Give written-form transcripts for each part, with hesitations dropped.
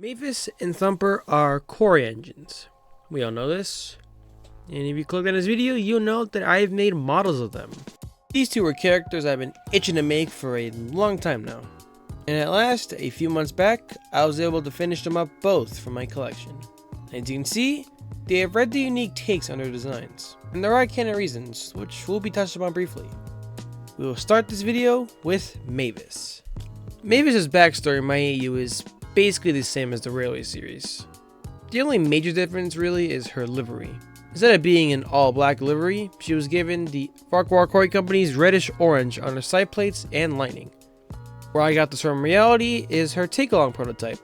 Mavis and Thumper are core engines. We all know this. And if you click on this video, you'll know that I've made models of them. These two are characters I've been itching to make for a long time now. And at last, a few months back, I was able to finish them up both for my collection. As you can see, they have rather unique takes on their designs. And there are canon reasons, which will be touched upon briefly. We will start this video with Mavis. Mavis's backstory in my AU is basically the same as the Railway series. The only major difference really is her livery. Instead of being an all-black livery, she was given the FirePorter company's reddish-orange on her side plates and lining. Where I got this from reality is her take-along prototype.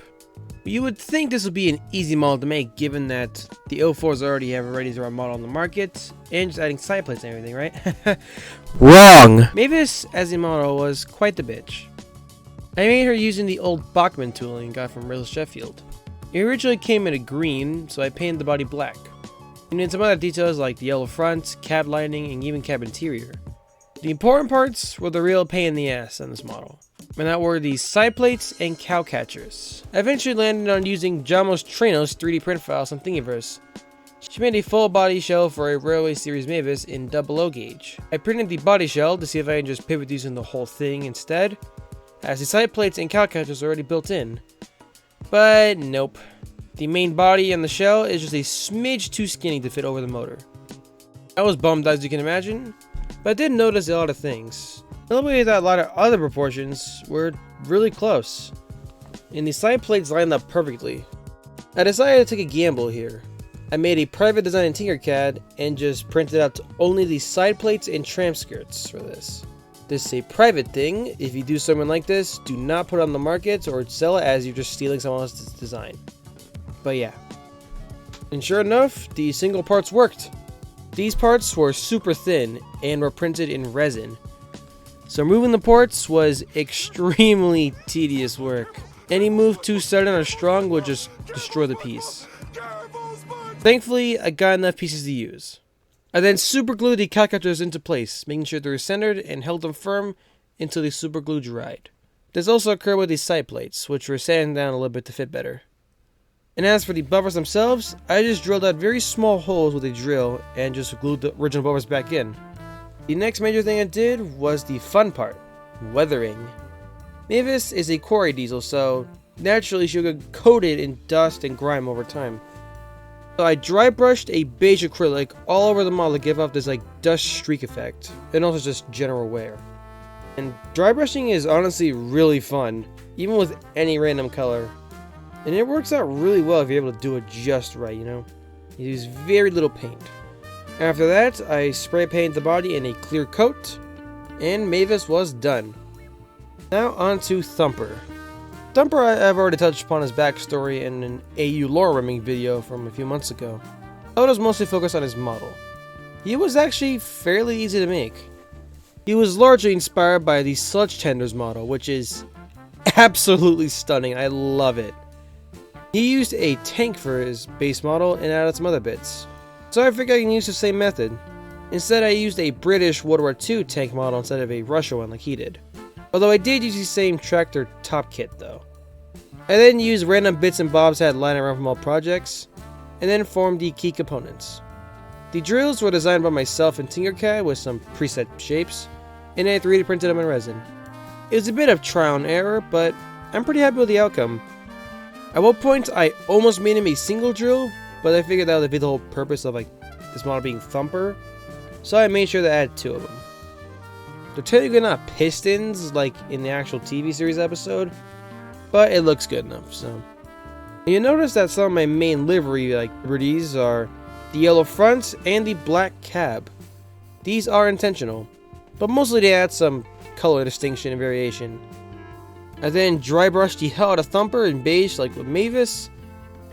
You would think this would be an easy model to make given that the 04s already have a ready-to-run model on the market and just adding side plates and everything, right? Wrong! Mavis as a model was quite the bitch. I made her using the old Pickman tooling got from Real Sheffield. It originally came in a green, so I painted the body black. And then some other details like the yellow front, cab lining, and even cab interior. The important parts were the real pain in the ass on this model, and that were the side plates and cow catchers. I eventually landed on using Jamos Trino's 3D print files on Thingiverse. She made a full body shell for a Railway Series Mavis in 00 gauge. I printed the body shell to see if I can just pivot using the whole thing instead, as the side plates and cow catchers are already built in. But nope. The main body and the shell is just a smidge too skinny to fit over the motor. I was bummed, as you can imagine, but I did notice a lot of things. The way that a lot of other proportions were really close, and the side plates lined up perfectly. I decided to take a gamble here. I made a private design in Tinkercad and just printed out only the side plates and tram skirts for this. This is a private thing. If you do something like this, do not put it on the market or sell it as you're just stealing someone else's design. But yeah. And sure enough, the single parts worked. These parts were super thin and were printed in resin. So removing the parts was extremely tedious work. Any move too sudden or strong would just destroy the piece. Thankfully, I got enough pieces to use. I then super glued the cow catchers into place, making sure they were centered and held them firm until the super glue dried. This also occurred with the side plates, which were sanded down a little bit to fit better. And as for the buffers themselves, I just drilled out very small holes with a drill and just glued the original buffers back in. The next major thing I did was the fun part, weathering. Mavis is a quarry diesel, so naturally she'll get coated in dust and grime over time. So I dry brushed a beige acrylic all over the model to give off this like dust streak effect, and also just general wear. And dry brushing is honestly really fun, even with any random color. And it works out really well if you're able to do it just right, you know? You use very little paint. After that, I spray painted the body in a clear coat, and Mavis was done. Now on to Thumper. Thumper I've already touched upon his backstory in an AU lore rimming video from a few months ago. I was mostly focused on his model. He was actually fairly easy to make. He was largely inspired by the Sludge Tenders model, which is absolutely stunning. I love it. He used a tank for his base model and added some other bits. So I figured I can use the same method. Instead, I used a British World War II tank model instead of a Russian one like he did. Although I did use the same tractor top kit though. I then used random bits and bobs I had lying around from all projects, and then formed the key components. The drills were designed by myself in Tinkercad with some preset shapes, and I 3D printed them in resin. It was a bit of trial and error, but I'm pretty happy with the outcome. At one point, I almost made him a single drill, but I figured that would be the whole purpose of like this model being Thumper, so I made sure to add 2 of them. They're technically not pistons like in the actual TV series episode, but it looks good enough, so. You notice that some of my main livery like liberties are the yellow front and the black cab. These are intentional, but mostly they add some color distinction and variation. I then dry brushed the hell out of Thumper in beige like with Mavis,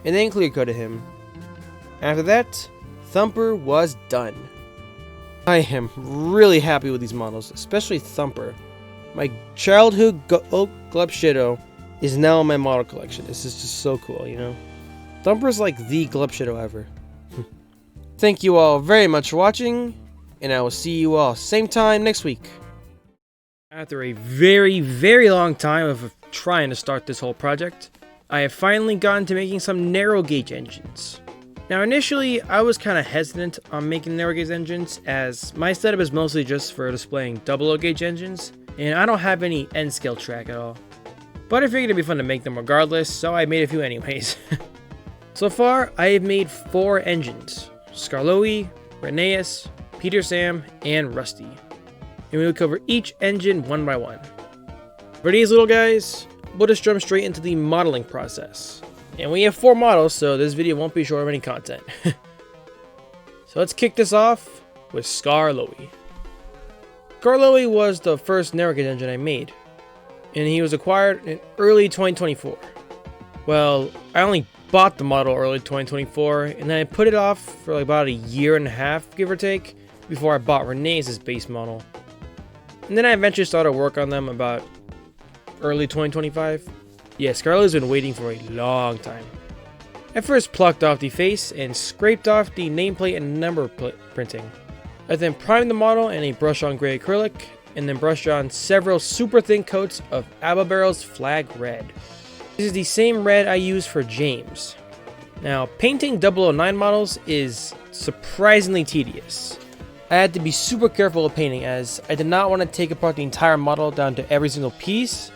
and then clear coated him. After that, Thumper was done. I am really happy with these models, especially Thumper. My childhood oak Glubshido is now in my model collection. This is just so cool, you know? Thumper's like the Glubshido ever. Thank you all very much for watching, and I will see you all same time next week. After a very, very long time of trying to start this whole project, I have finally gotten to making some narrow gauge engines. Now initially, I was kind of hesitant on making narrow gauge engines as my setup is mostly just for displaying double O gauge engines, and I don't have any end scale track at all. But I figured it'd be fun to make them regardless, so I made a few anyways. So far, I have made 4 engines: Skarloey, Rheneas, Peter Sam, and Rusty. And we will cover each engine one by one. For these little guys, we'll just jump straight into the modeling process. And we have 4 models, so this video won't be short of any content. So let's kick this off with Skarloey. Skarloey was the first narrow gauge engine I made, and he was acquired in early 2024. Well, I only bought the model early 2024, and then I put it off for like about a year and a half, give or take, before I bought Rheneas' base model. And then I eventually started work on them about early 2025. Yeah, Skarloey's been waiting for a long time. I first plucked off the face and scraped off the nameplate and number printing. I then primed the model in a brush-on gray acrylic, and then brushed on several super thin coats of Barrel's Flag Red. This is the same red I use for James. Now, painting 009 models is surprisingly tedious. I had to be super careful with painting as I did not want to take apart the entire model down to every single piece,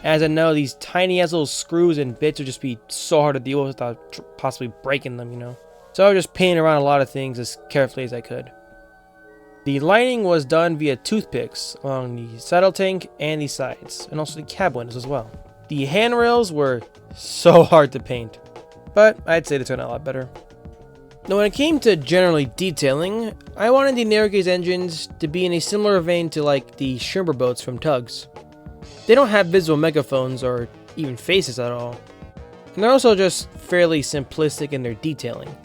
as I know these tiny ass little screws and bits would just be so hard to deal with without possibly breaking them, you know. So I was just painting around a lot of things as carefully as I could. The lining was done via toothpicks along the saddle tank and the sides, and also the cab windows as well. The handrails were so hard to paint, but I'd say they turned out a lot better. Now when it came to generally detailing, I wanted the narrow gauge engines to be in a similar vein to like the shrimper boats from Tugs. They don't have visible megaphones or even faces at all, and they're also just fairly simplistic in their detailing.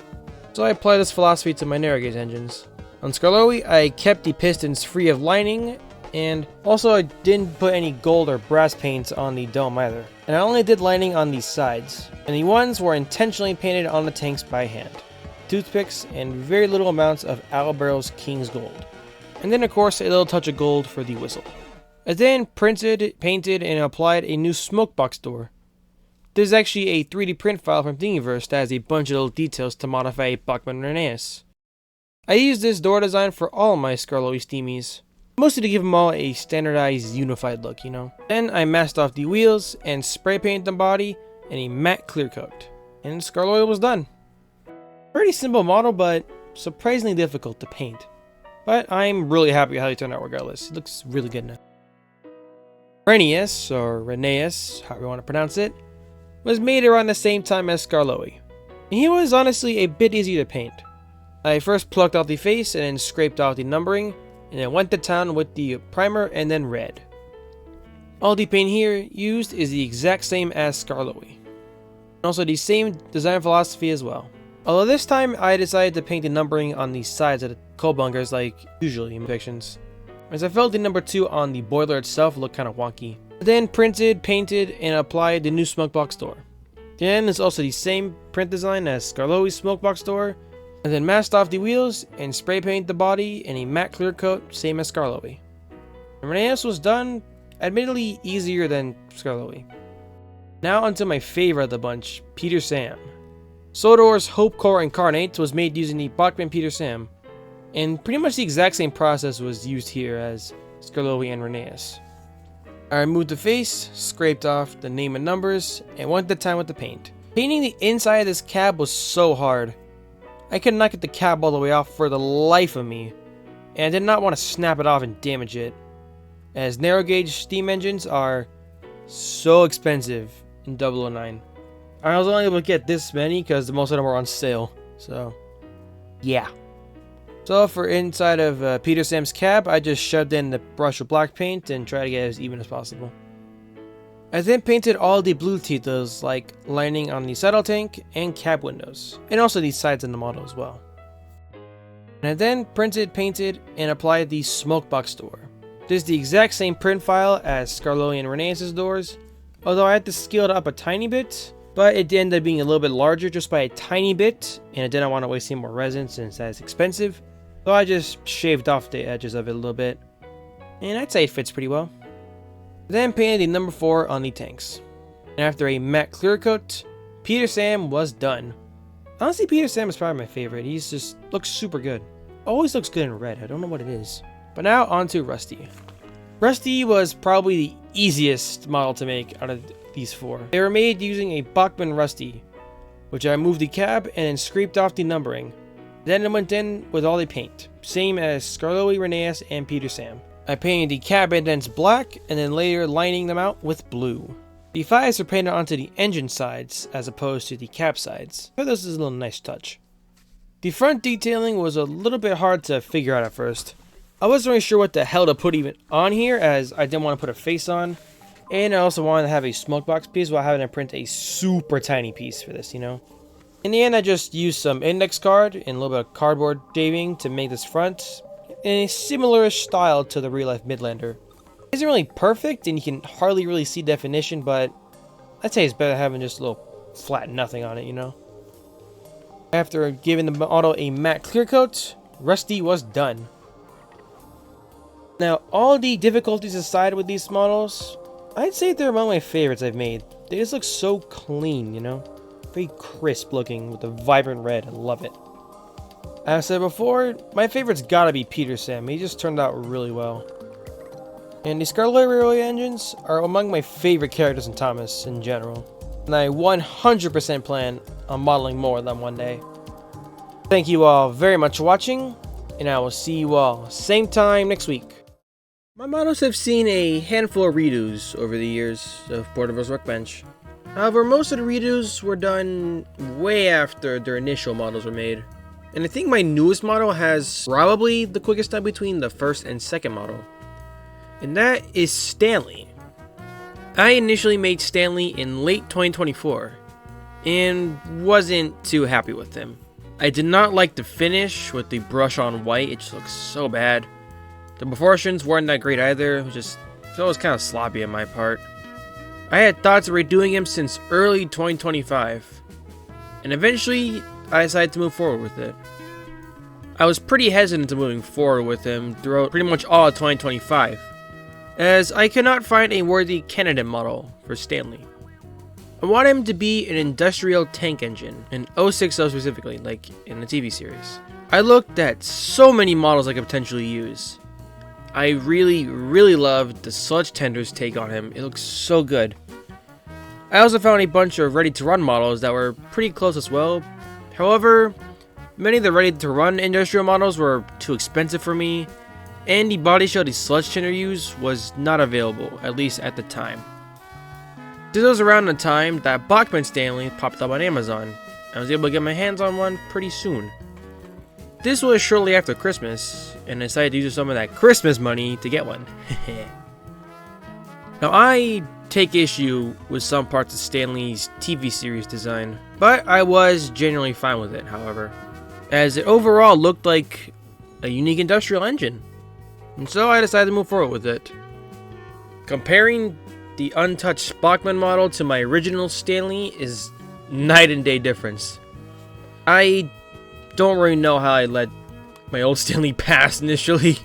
So I applied this philosophy to my narrow gauge engines. On Skarloey, I kept the pistons free of lining, and also I didn't put any gold or brass paints on the dome either. And I only did lining on the sides, and the ones were intentionally painted on the tanks by hand. Toothpicks and very little amounts of Barrel's King's Gold. And then of course a little touch of gold for the whistle. I then printed, painted, and applied a new smokebox door. This is actually a 3D print file from Thingiverse that has a bunch of little details to modify Pickman Rheneas. I used this door design for all my Skarloey steamies, mostly to give them all a standardized unified look, you know. Then I masked off the wheels and spray painted the body in a matte clear coat, and Skarloey was done. Pretty simple model, but surprisingly difficult to paint. But I'm really happy how he turned out regardless. It looks really good now. Rheneas, or Rheneas, however you want to pronounce it, was made around the same time as Skarloey. And he was honestly a bit easier to paint. I first plucked out the face and then scraped out the numbering, and then went to town with the primer and then red. All the paint here used is the exact same as Skarloey. And also the same design philosophy as well. Although this time I decided to paint the numbering on the sides of the coal bunkers like usually in fictions, as I felt the number 2 on the boiler itself looked kind of wonky. I then printed, painted, and applied the new smokebox door. Again, it's also the same print design as Skarloey's smokebox door, and then masked off the wheels and spray painted the body in a matte clear coat, same as Skarloey. And Rheneas was done, admittedly easier than Skarloey. Now onto my favorite of the bunch, Peter Sam. Sodor's Hope Core Incarnate was made using the Pickman Peter Sam, and pretty much the exact same process was used here as Skarloey and Rheneas. I removed the face, scraped off the name and numbers, and went to town with the paint. Painting the inside of this cab was so hard. I could not get the cab all the way off for the life of me, and I did not want to snap it off and damage it, as narrow gauge steam engines are so expensive in 009. I was only able to get this many because most of them were on sale, so yeah. So for inside of Peter Sam's cab, I just shoved in the brush of black paint and tried to get it as even as possible. I then painted all the blue details like lining on the saddle tank and cab windows, and also the sides in the model as well. And I then printed, painted, and applied the smokebox door. This is the exact same print file as Skarloey and Rheneas' doors, although I had to scale it up a tiny bit, but it ended up being a little bit larger just by a tiny bit, and I didn't want to waste any more resin since that is expensive, so I just shaved off the edges of it a little bit, and I'd say it fits pretty well. Then painted the number 4 on the tanks. And after a matte clear coat, Peter Sam was done. Honestly, Peter Sam is probably my favorite. He's just looks super good. Always looks good in red. I don't know what it is. But now on to Rusty. Rusty was probably the easiest model to make out of these four. They were made using a Bachmann Rusty, which I removed the cab and then scraped off the numbering. Then I went in with all the paint, same as Scarlet Reneas and Peter Sam. I painted the cab indents black and then later lining them out with blue. The fires are painted onto the engine sides as opposed to the cab sides. I thought this is a little nice touch. The front detailing was a little bit hard to figure out at first. I wasn't really sure what the hell to put even on here, as I didn't want to put a face on, and I also wanted to have a smoke box piece while having to print a super tiny piece for this, you know. In the end, I just used some index card and a little bit of cardboard shaving to make this front in a similar style to the real life Midlander. It isn't really perfect and you can hardly really see definition, but I'd say it's better having just a little flat nothing on it, you know. After giving the model a matte clear coat, Rusty was done. Now, all the difficulties aside with these models, I'd say they're among my favorites I've made. They just look so clean, you know? Very crisp looking with a vibrant red. I love it. As I said before, my favorite's gotta be Peter Sam. He just turned out really well. And the Scarlet Railway engines are among my favorite characters in Thomas in general. And I 100% plan on modeling more of them one day. Thank you all very much for watching, and I will see you all same time next week. My models have seen a handful of redos over the years of Portable Workbench. However, most of the redos were done way after their initial models were made. And I think my newest model has probably the quickest time between the first and second model. And that is Stanley. I initially made Stanley in late 2024 and wasn't too happy with him. I did not like the finish with the brush on white. It just looks so bad. The proportions weren't that great either. It was kind of sloppy on my part. I had thoughts of redoing him since early 2025, and eventually I decided to move forward with it. I was pretty hesitant to moving forward with him throughout pretty much all of 2025, as I could not find a worthy candidate model for Stanley. I want him to be an industrial tank engine, an 060 specifically, like in the TV series. I looked at so many models I could potentially use. I really loved the Sludge Tender's take on him. It looks so good. I also found a bunch of ready-to-run models that were pretty close as well. However, many of the ready-to-run industrial models were too expensive for me, and the body shell the Sludge Tender used was not available, at least at the time. This was around the time that Bachmann Stanley popped up on Amazon. I was able to get my hands on one pretty soon. This was shortly after Christmas, and I decided to use some of that Christmas money to get one. Now, I take issue with some parts of Stanley's TV series design, but I was generally fine with it, however, as it overall looked like a unique industrial engine, and so I decided to move forward with it. Comparing the untouched Bachmann model to my original Stanley is night and day difference. I don't really know how I let my old Stanley pass initially.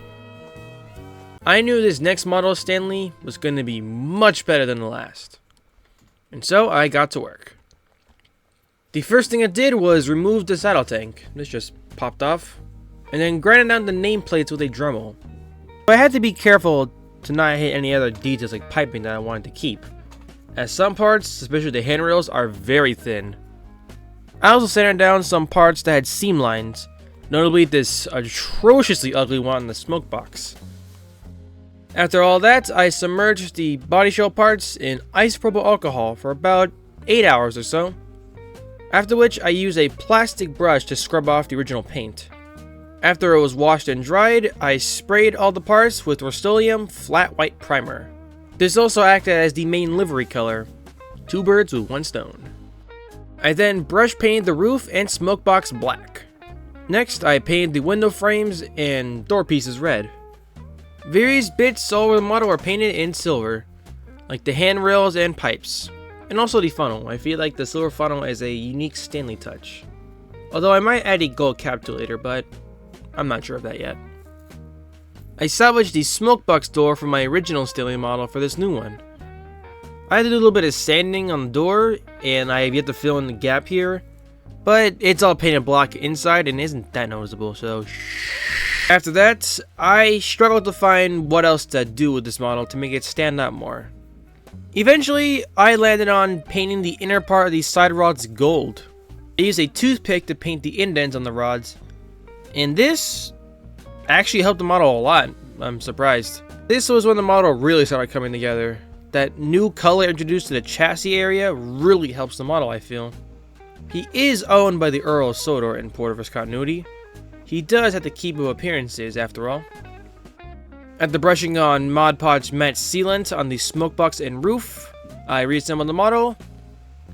I knew this next model of Stanley was going to be much better than the last, and so I got to work. The first thing I did was remove the saddle tank. This just popped off, and then grinded down the nameplates with a Dremel. But I had to be careful to not hit any other details like piping that I wanted to keep, as some parts, especially the handrails, are very thin. I also sanded down some parts that had seam lines, notably this atrociously ugly one in the smoke box. After all that, I submerged the body shell parts in isopropyl alcohol for about 8 hours or so, after which I used a plastic brush to scrub off the original paint. After it was washed and dried, I sprayed all the parts with Rust-Oleum flat white primer. This also acted as the main livery color, 2 birds with 1 stone. I then brush painted the roof and smoke box black. Next, I painted the window frames and door pieces red. Various bits all over the model were painted in silver, like the handrails and pipes, and also the funnel. I feel like the silver funnel is a unique Stanley touch. Although I might add a gold cap to it later, but I'm not sure of that yet. I salvaged the smoke box door from my original Stanley model for this new one. I had to do a little bit of sanding on the door, and I have yet to fill in the gap here. But it's all painted black inside and isn't that noticeable, so after that, I struggled to find what else to do with this model to make it stand out more. Eventually, I landed on painting the inner part of these side rods gold. I used a toothpick to paint the indents on the rods, and this actually helped the model a lot. I'm surprised. This was when the model really started coming together. That new color introduced to the chassis area really helps the model, I feel. He is owned by the Earl of Sodor in Porter vs. Continuity. He does have to keep up appearances after all. After brushing on Mod Podge matte sealant on the smoke box and roof, I reassembled the model.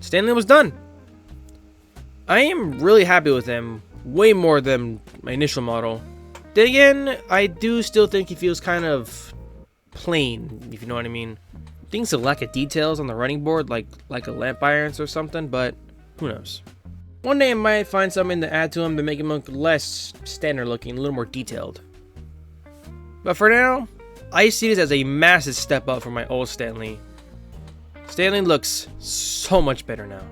Stanley was done. I am really happy with him, way more than my initial model. Then again, I do still think he feels kind of plain, if you know what I mean. Things a lack of details on the running board, like a lamp irons or something, but who knows. One day I might find something to add to him to make him look less standard looking, a little more detailed. But for now, I see this as a massive step up from my old Stanley. Stanley looks so much better now.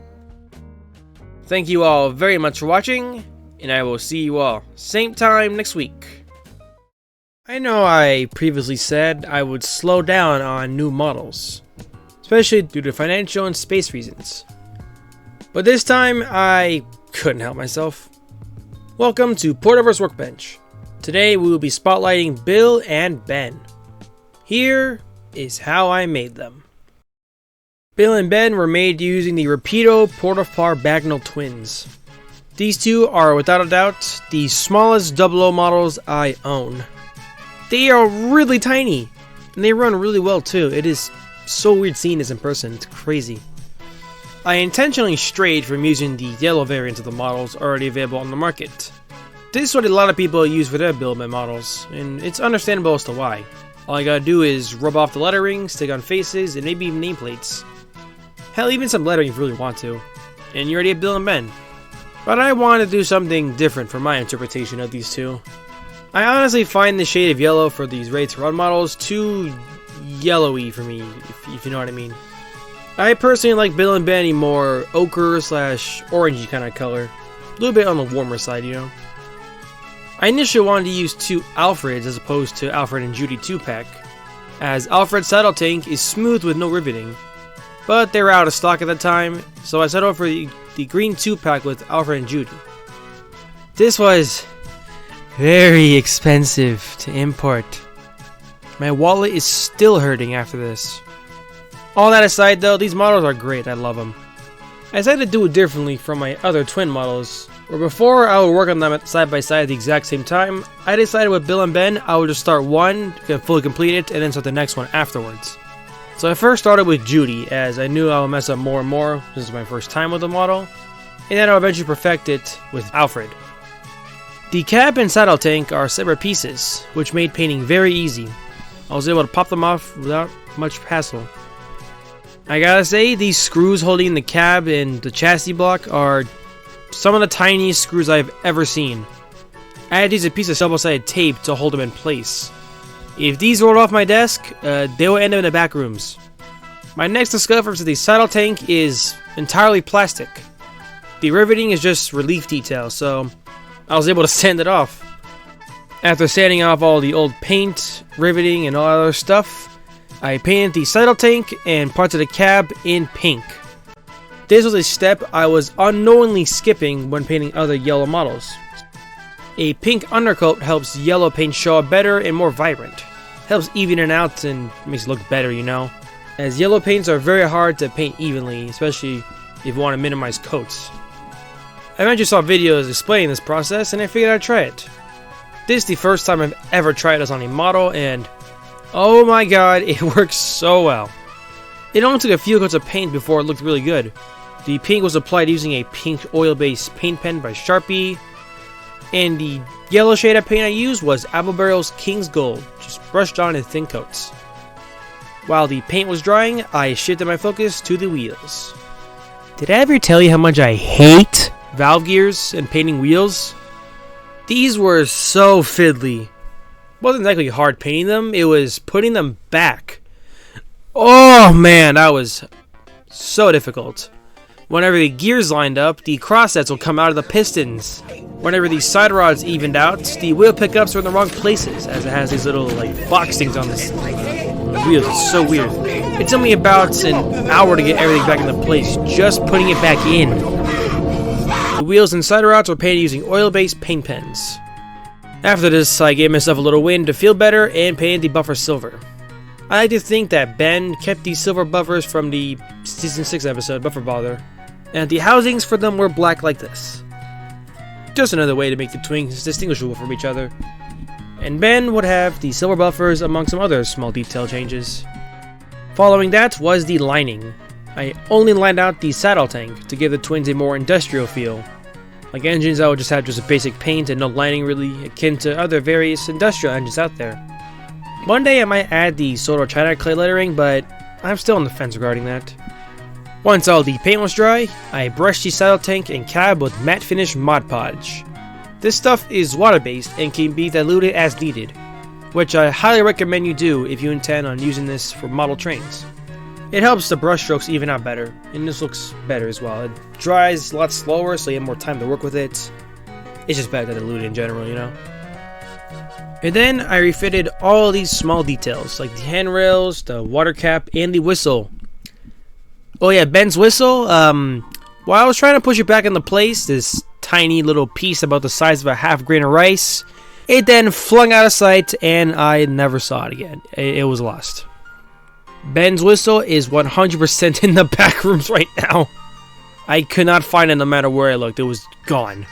Thank you all very much for watching, and I will see you all same time next week. I know I previously said I would slow down on new models, especially due to financial and space reasons. But this time, I couldn't help myself. Welcome to Porter vs. Workbench. Today we will be spotlighting Bill and Ben. Here is how I made them. Bill and Ben were made using the Rapido Portafar Bagnall twins. These two are without a doubt the smallest 00 models I own. They are really tiny, and they run really well too. It is so weird seeing this in person, it's crazy. I intentionally strayed from using the yellow variants of the models already available on the market. This is what a lot of people use for their Bill and Ben models, and it's understandable as to why. All I gotta do is rub off the lettering, stick on faces, and maybe even nameplates. Hell, even some lettering if you really want to, and you already have Bill and Ben. But I wanted to do something different for my interpretation of these two. I honestly find the shade of yellow for these Ready to Run models too yellowy for me, if you know what I mean. I personally like Bill and Ben a more ochre / orangey kind of color. A little bit on the warmer side, you know. I initially wanted to use two Alfreds as opposed to Alfred and Judy 2-pack, as Alfred's saddle tank is smooth with no riveting. But they were out of stock at the time, so I settled for the green 2-pack with Alfred and Judy. This was very expensive to import. My wallet is still hurting after this. All that aside though, these models are great, I love them. I decided to do it differently from my other twin models, where before I would work on them side by side at the exact same time. I decided with Bill and Ben, I would just start one, fully complete it, and then start the next one afterwards. So I first started with Judy, as I knew I would mess up more and more, this is my first time with the model, and then I'll eventually perfect it with Alfred. The cab and saddle tank are separate pieces, which made painting very easy. I was able to pop them off without much hassle. I gotta say, these screws holding the cab and the chassis block are some of the tiniest screws I've ever seen. I had to use a piece of double-sided tape to hold them in place. If these rolled off my desk, they will end up in the back rooms. My next discovery for the saddle tank is entirely plastic. The riveting is just relief detail, so I was able to sand it off. After sanding off all the old paint, riveting, and all other stuff, I painted the saddle tank and parts of the cab in pink. This was a step I was unknowingly skipping when painting other yellow models. A pink undercoat helps yellow paint show up better and more vibrant. Helps even it out and makes it look better, you know. As yellow paints are very hard to paint evenly, especially if you want to minimize coats. I eventually saw videos explaining this process and I figured I'd try it. This is the first time I've ever tried this on a model and oh my god, it works so well. It only took a few coats of paint before it looked really good. The pink was applied using a pink oil-based paint pen by Sharpie, and the yellow shade of paint I used was Appleberry's King's Gold, just brushed on in thin coats. While the paint was drying, I shifted my focus to the wheels. Did I ever tell you how much I hate valve gears and painting wheels? These were so fiddly. It wasn't exactly hard painting them, it was putting them back. Oh man, that was so difficult. Whenever the gears lined up, the crosssets will come out of the pistons. Whenever the side rods evened out, the wheel pickups were in the wrong places, as it has these little like box things on this wheels. It's so weird. It took me about an hour to get everything back into place, just putting it back in. The wheels and side rods were painted using oil-based paint pens. After this, I gave myself a little wind to feel better and painted the buffer silver. I like to think that Ben kept these silver buffers from the Season 6 episode, Buffer Bother, and the housings for them were black like this. Just another way to make the twins distinguishable from each other. And Ben would have the silver buffers among some other small detail changes. Following that was the lining. I only lined out the saddle tank to give the twins a more industrial feel. Like engines, I would just have just a basic paint and no lining, really akin to other various industrial engines out there. One day I might add the Soto China clay lettering, but I'm still on the fence regarding that. Once all the paint was dry, I brushed the saddle tank and cab with matte finish Mod Podge. This stuff is water based and can be diluted as needed, which I highly recommend you do if you intend on using this for model trains. It helps the brush strokes even out better, and this looks better as well. It dries a lot slower, so you have more time to work with it. It's just better to dilute in general, you know? And then I refitted all these small details, like the handrails, the water cap, and the whistle. Oh yeah, Ben's whistle, while I was trying to push it back into place, this tiny little piece about the size of a half grain of rice, it then flung out of sight, and I never saw it again. It was lost. Ben's whistle is 100% in the back rooms right now. I could not find it no matter where I looked. It was gone.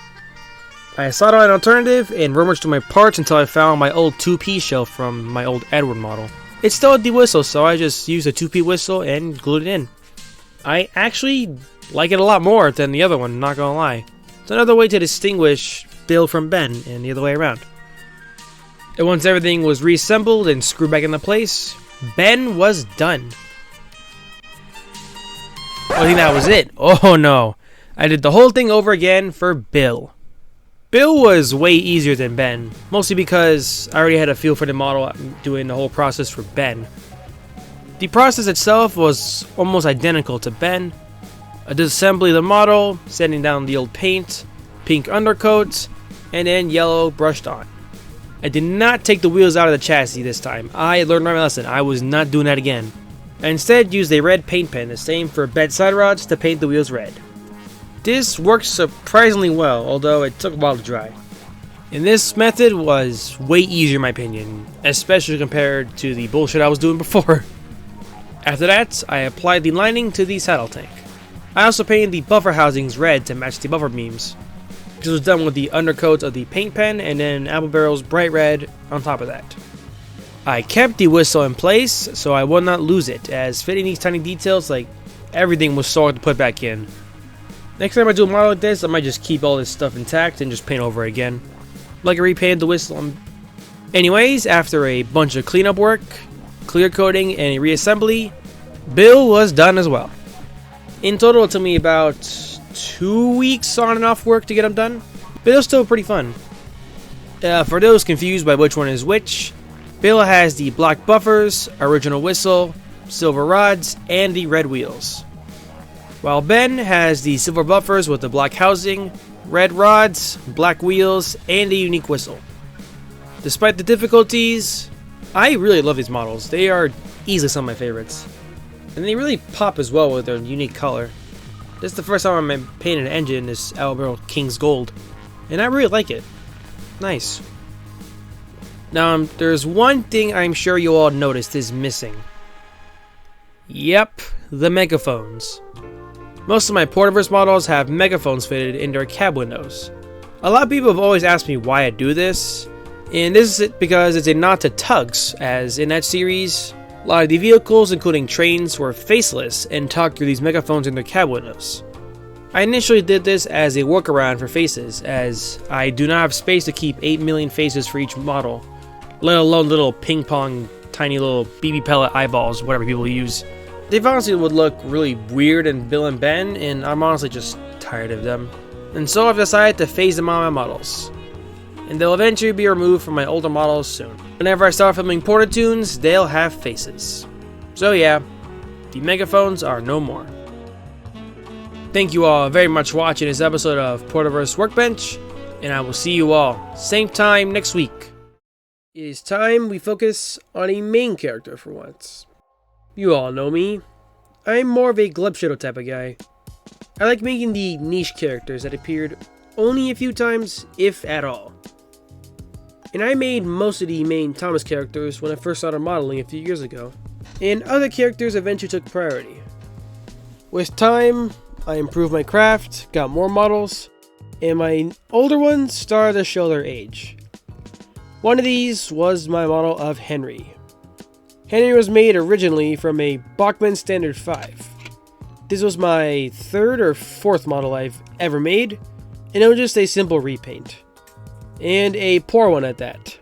I sought out an alternative and rummaged through my parts until I found my old 2P shelf from my old Edward model. It still had the whistle, so I just used a 2P whistle and glued it in. I actually like it a lot more than the other one, not gonna lie. It's another way to distinguish Bill from Ben, and the other way around. And once everything was reassembled and screwed back into place, Ben was done. I think that was it. Oh no. I did the whole thing over again for Bill. Bill was way easier than Ben, mostly because I already had a feel for the model doing the whole process for Ben. The process itself was almost identical to Ben. A disassembly of the model, sanding down the old paint, pink undercoat, and then yellow brushed on. I did not take the wheels out of the chassis this time. I learned my lesson. I was not doing that again. I instead used a red paint pen, the same for bed side rods, to paint the wheels red. This worked surprisingly well, although it took a while to dry. And this method was way easier in my opinion, especially compared to the bullshit I was doing before. After that, I applied the lining to the saddle tank. I also painted the buffer housings red to match the buffer beams. This was done with the undercoat of the paint pen and then apple barrels bright red on top of that. I kept the whistle in place so I would not lose it, as fitting these tiny details, like everything was so hard to put back in. Next time I do a model like this, I might just keep all this stuff intact and just paint over it again. Like I repainted the whistle. Anyways, after a bunch of cleanup work, clear coating, and a reassembly, Bill was done as well. In total, it took me about 2 weeks on and off work to get them done, but it was still pretty fun. For those confused by which one is which, Bill has the black buffers, original whistle, silver rods, and the red wheels. While Ben has the silver buffers with the black housing, red rods, black wheels, and a unique whistle. Despite the difficulties, I really love these models. They are easily some of my favorites. And they really pop as well with their unique color. This is the first time I'm painting an engine in this Albemarle King's Gold, and I really like it. Nice. Now, there's one thing I'm sure you all noticed is missing. Yep, the megaphones. Most of my Porterverse models have megaphones fitted in their cab windows. A lot of people have always asked me why I do this, and this is because it's a nod to tugs, as in that series, a lot of the vehicles, including trains, were faceless and talked through these megaphones in their cab windows. I initially did this as a workaround for faces, as I do not have space to keep 8 million faces for each model, let alone little ping pong, tiny little BB pellet eyeballs, whatever people use. They honestly would look really weird in Bill and Ben, and I'm honestly just tired of them. And so I've decided to phase them out of my models. And they'll eventually be removed from my older models soon. Whenever I start filming Porter tunes, they'll have faces. So yeah, the megaphones are no more. Thank you all very much for watching this episode of Porterverse Workbench, and I will see you all same time next week. It is time we focus on a main character for once. You all know me. I'm more of a glub shadow type of guy. I like making the niche characters that appeared only a few times, if at all. And I made most of the main Thomas characters when I first started modeling a few years ago, and other characters eventually took priority. With time, I improved my craft, got more models, and my older ones started to show their age. One of these was my model of Henry. Henry was made originally from a Pickman Standard 5. This was my third or fourth model I've ever made, and it was just a simple repaint. And a poor one at that.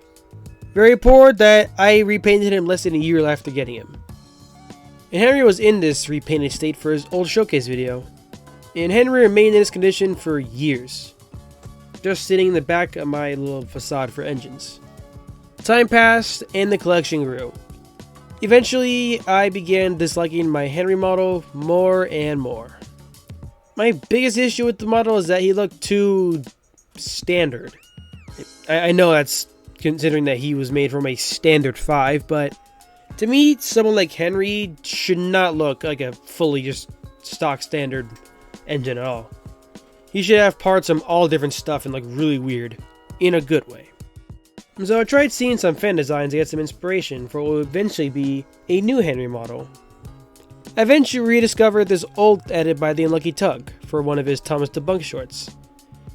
Very poor that I repainted him less than a year after getting him. And Henry was in this repainted state for his old showcase video. And Henry remained in this condition for years, just sitting in the back of my little facade for engines. Time passed and the collection grew. Eventually, I began disliking my Henry model more and more. My biggest issue with the model is that he looked too standard. I know that's considering that he was made from a standard 5, but to me, someone like Henry should not look like a fully just stock standard engine at all. He should have parts from all different stuff and look really weird, in a good way. So I tried seeing some fan designs to get some inspiration for what would eventually be a new Henry model. I eventually rediscovered this old edit by the Unlucky Tug for one of his Thomas Debunk shorts.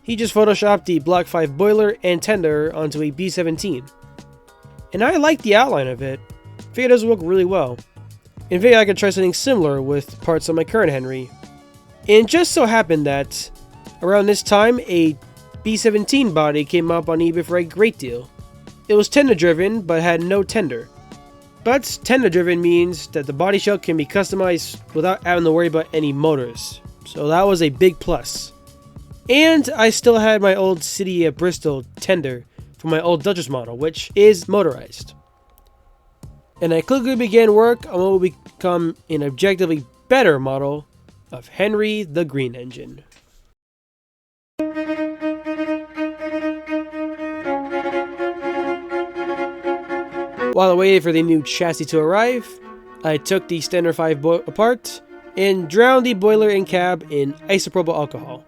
He just photoshopped the Block 5 boiler and tender onto a B-17. And I liked the outline of it. Figured it would look really well. And figured I could try something similar with parts of my current Henry. And it just so happened that around this time, a B-17 body came up on eBay for a great deal. It was tender driven, but had no tender. But tender driven means that the body shell can be customized without having to worry about any motors. So that was a big plus. And I still had my old City of Bristol tender from my old Duchess model, which is motorized. And I quickly began work on what will become an objectively better model of Henry the Green Engine. While I waited for the new chassis to arrive, I took the Standard 5 apart and drowned the boiler and cab in isopropyl alcohol.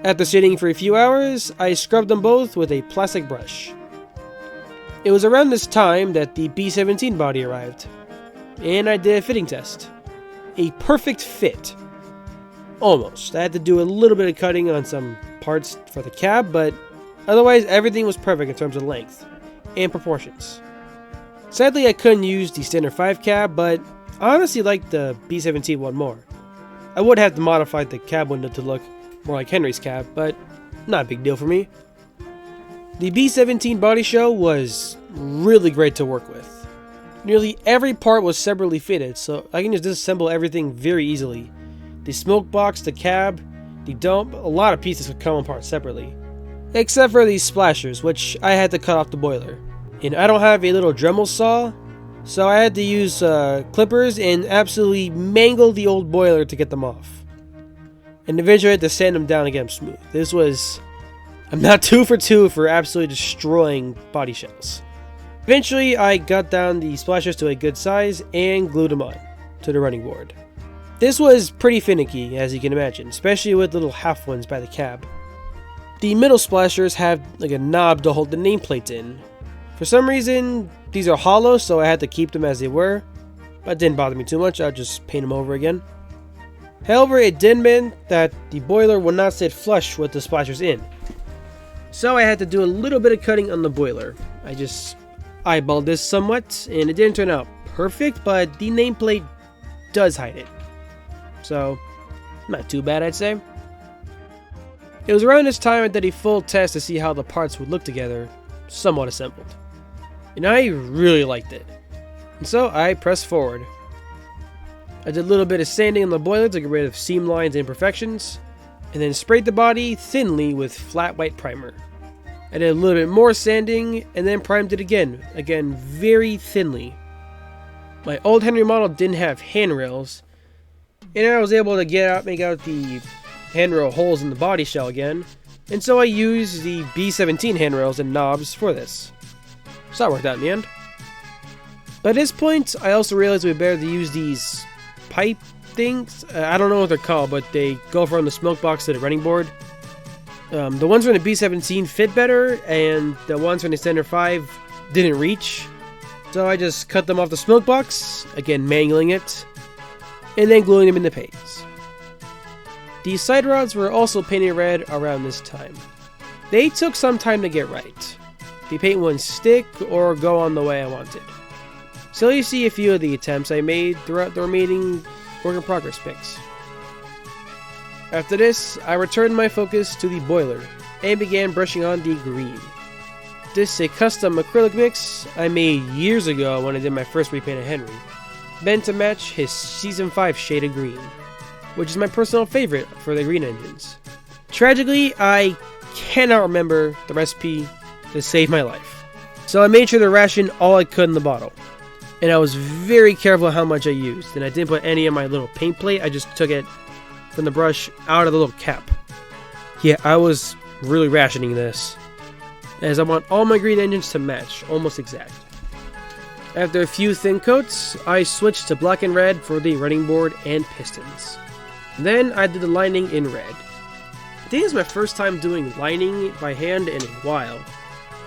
After sitting for a few hours, I scrubbed them both with a plastic brush. It was around this time that the B-17 body arrived, and I did a fitting test. A perfect fit. Almost. I had to do a little bit of cutting on some parts for the cab, but otherwise everything was perfect in terms of length and proportions. Sadly, I couldn't use the Standard 5 cab, but I honestly liked the B-17 one more. I would have to modify the cab window to look more like Henry's cab, but not a big deal for me. The B-17 body shell was really great to work with. Nearly every part was separately fitted, so I can just disassemble everything very easily. The smoke box, the cab, the dome, a lot of pieces could come apart separately. Except for these splashers, which I had to cut off the boiler. And I don't have a little Dremel saw, so I had to use clippers and absolutely mangle the old boiler to get them off. And eventually I had to sand them down and get them smooth. I'm not 2 for 2 for absolutely destroying body shells. Eventually I got down the splashers to a good size and glued them on to the running board. This was pretty finicky, as you can imagine, especially with little half ones by the cab. The middle splashers have like a knob to hold the nameplates in. For some reason, these are hollow, so I had to keep them as they were. But it didn't bother me too much, I'll just paint them over again. However, it did mean that the boiler would not sit flush with the splashers in. So I had to do a little bit of cutting on the boiler. I just eyeballed this somewhat, and it didn't turn out perfect, but the nameplate does hide it. So, not too bad, I'd say. It was around this time I did a full test to see how the parts would look together, somewhat assembled. And I really liked it. And so I pressed forward. I did a little bit of sanding on the boiler to get rid of seam lines and imperfections, and then sprayed the body thinly with flat white primer. I did a little bit more sanding, and then primed it again very thinly. My old Henry model didn't have handrails, and I was able to make out the handrail holes in the body shell again, and so I used the B17 handrails and knobs for this. So that worked out in the end. By this point, I also realized we better to use these pipe things. I don't know what they're called, but they go from the smoke box to the running board. The ones from the B17 fit better, and the ones from the Standard 5 didn't reach. So I just cut them off the smoke box, again manualing it, and then gluing them in the paints. These side rods were also painted red around this time. They took some time to get right. The paint wouldn't stick or go on the way I wanted. So you see a few of the attempts I made throughout the remaining work in progress pics. After this, I returned my focus to the boiler and began brushing on the green. This is a custom acrylic mix I made years ago when I did my first repaint of Henry, meant to match his Season 5 shade of green, which is my personal favorite for the green engines. Tragically, I cannot remember the recipe to save my life, so I made sure to ration all I could in the bottle. And I was very careful how much I used, and I didn't put any of my little paint plate, I just took it from the brush out of the little cap. Yeah, I was really rationing this, as I want all my green engines to match, almost exact. After a few thin coats, I switched to black and red for the running board and pistons. Then I did the lining in red. I think it's my first time doing lining by hand in a while,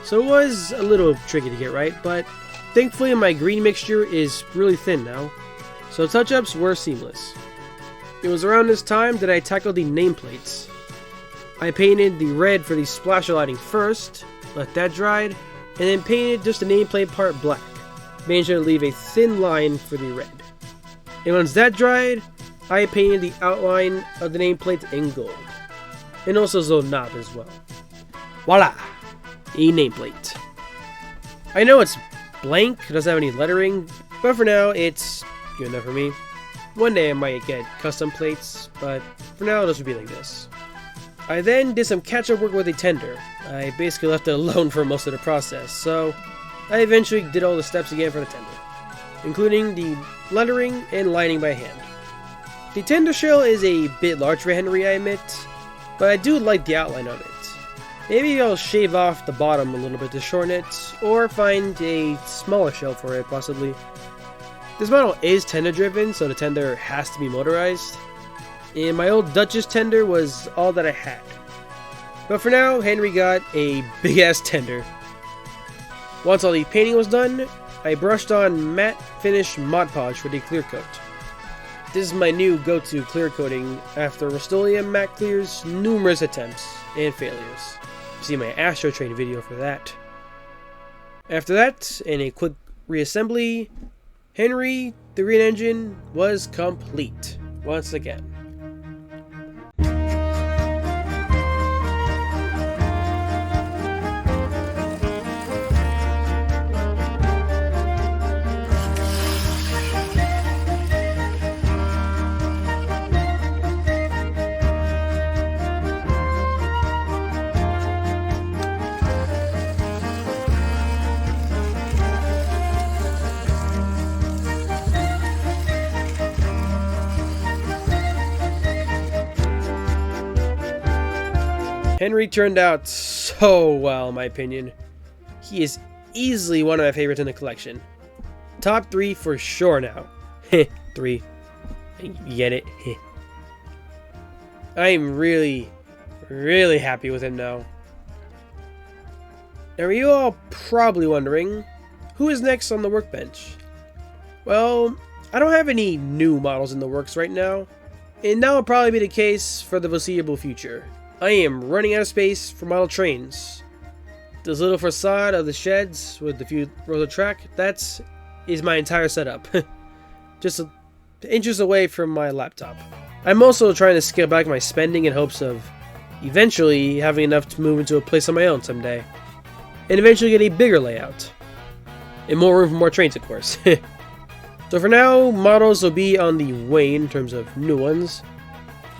so it was a little tricky to get right, but thankfully my green mixture is really thin now, so touch-ups were seamless. It was around this time that I tackled the nameplates. I painted the red for the splasher lighting first, let that dried, and then painted just the nameplate part black, making sure to leave a thin line for the red. And once that dried, I painted the outline of the nameplate in gold, and also the little knob as well. Voila! A nameplate. I know it's blank, doesn't have any lettering, but for now it's good enough for me. One day I might get custom plates, but for now this will be like this. I then did some catch-up work with a tender. I basically left it alone for most of the process, so I eventually did all the steps again for the tender, including the lettering and lining by hand. The tender shell is a bit large for Henry, I admit, but I do like the outline of it. Maybe I'll shave off the bottom a little bit to shorten it, or find a smaller shell for it, possibly. This model is tender driven, so the tender has to be motorized, and my old Duchess tender was all that I had. But for now, Henry got a big ass tender. Once all the painting was done, I brushed on matte finish Mod Podge for the clear coat. This is my new go-to clear coating after Rust-Oleum matte clears numerous attempts and failures. See my Astro Train video for that. After that, and a quick reassembly, Henry, the green engine, was complete once again. Henry turned out so well, in my opinion. He is easily one of my favorites in the collection. Top 3 for sure now. 3. You get it? I am really happy with him now. Now, are you all probably wondering, who is next on the workbench? Well, I don't have any new models in the works right now, and that will probably be the case for the foreseeable future. I am running out of space for model trains. This little facade of the sheds with a few rows of track, that is my entire setup. Just inches away from my laptop. I'm also trying to scale back my spending in hopes of eventually having enough to move into a place on my own someday. And eventually get a bigger layout. And more room for more trains, of course. So for now, models will be on the way in terms of new ones.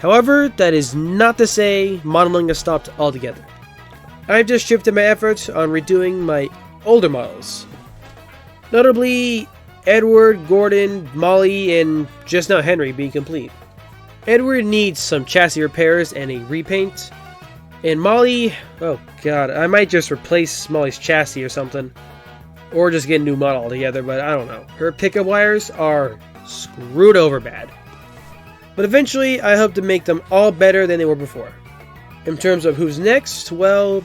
However, that is not to say modeling has stopped altogether. I've just shifted my efforts on redoing my older models. Notably, Edward, Gordon, Molly, and just now Henry be complete. Edward needs some chassis repairs and a repaint. And Molly, oh god, I might just replace Molly's chassis or something. Or just get a new model altogether, but I don't know. Her pickup wires are screwed over bad. But eventually, I hope to make them all better than they were before. In terms of who's next, well,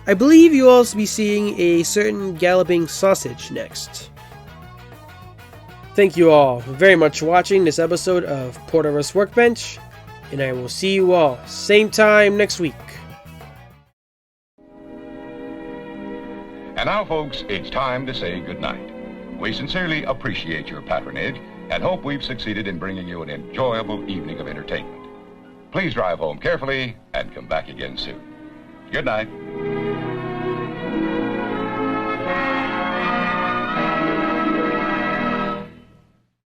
I believe you'll also be seeing a certain galloping sausage next. Thank you all very much for watching this episode of Porter vs. Workbench, and I will see you all same time next week. And now, folks, it's time to say goodnight. We sincerely appreciate your patronage and hope we've succeeded in bringing you an enjoyable evening of entertainment. Please drive home carefully and come back again soon. Good night.